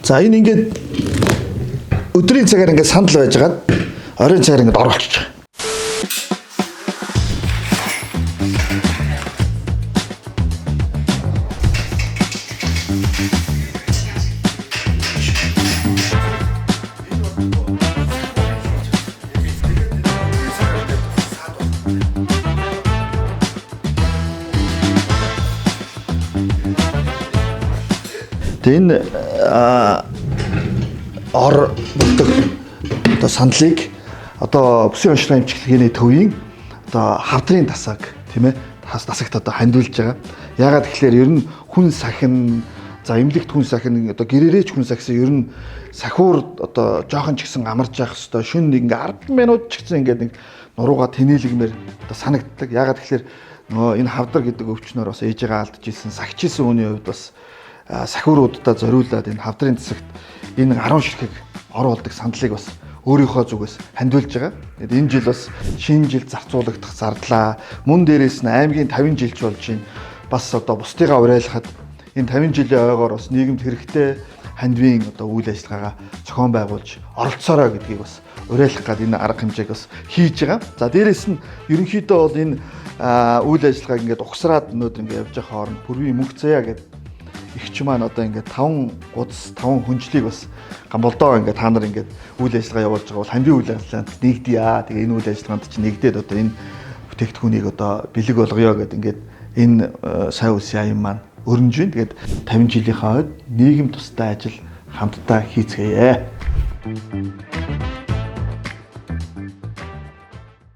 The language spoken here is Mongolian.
За энэ ингээд өдрийн цагаар ингээд сандал байж байгаа. Оройн цагаар ингээд оруулчих. Энэ ор болдог одоо сандлыг одоо бүсийн онцлог эмчилгээний төвийн одоо хавдрын тасаг тийм ээ тасагт одоо хандуулж байгаа. Яагаад тэгэхээр ер нь хүн сахин за эмнэлэгт хүн сахин одоо гэрээрээч хүн сахисан ер нь сахиур одоо жоохон ч гэсэн амарч явах хэвээр шүн нэг ингээ 10 минут ч гэсэн ингээ нэг нурууга тэнээлгмээр одоо санагддаг. Яагаад тэгэхээр нөгөө энэ хавдар гэдэг өвчнөр бас ээжээгээ алдж ирсэн сахижсэн хүний хувьд бас сахиуруудаа зориулаад энэ хавдрын тасагт энэ 10 ширхэг оруулдаг сандлыг бас өөрийнхөө зүгээс хандуулж байгаа. Тэгээд энэ жил бас шинэ жил зарцуулагдах зардлаа. Мөн дээрээс нь аймгийн 50 жилч болж байна. Бас одоо бусдыгаа уриалахад энэ 50 жилийн ойгоор бас нийгэмд хэрэгтэй хандвийн одоо үйл ажиллагаагаа зохион байгуулж оролцоорой гэдгийг бас уриалах гад энэ арга хэмжээг бас хийж байгаа. За дээрээс нь ерөнхийдөө бол энэ үйл ажиллагааг ингээд ухсраад өнөөдөр ингээд явж байгаа хооронд бүрийн мөнгө заяа гэдэг ихч маань одоо ингээд 5 гудас 5 хүнжлийг бас гамболдоо ингээд та нар ингээд үйл ажиллагаа явуулж байгаа бол хандийн үйл ажиллагаанд нэгдэе аа. Тэгээ энэ үйл ажиллагаанд чинь нэгдээд одоо энэ бүтээгдэхүүнийг одоо бэлэг болгоё гэдэг ингээд энэ сайн улсын аян маань өрнөж байна. Тэгээд 50 жилийнхаа хойд нийгэм тустай ажил хамтдаа хийцгээе.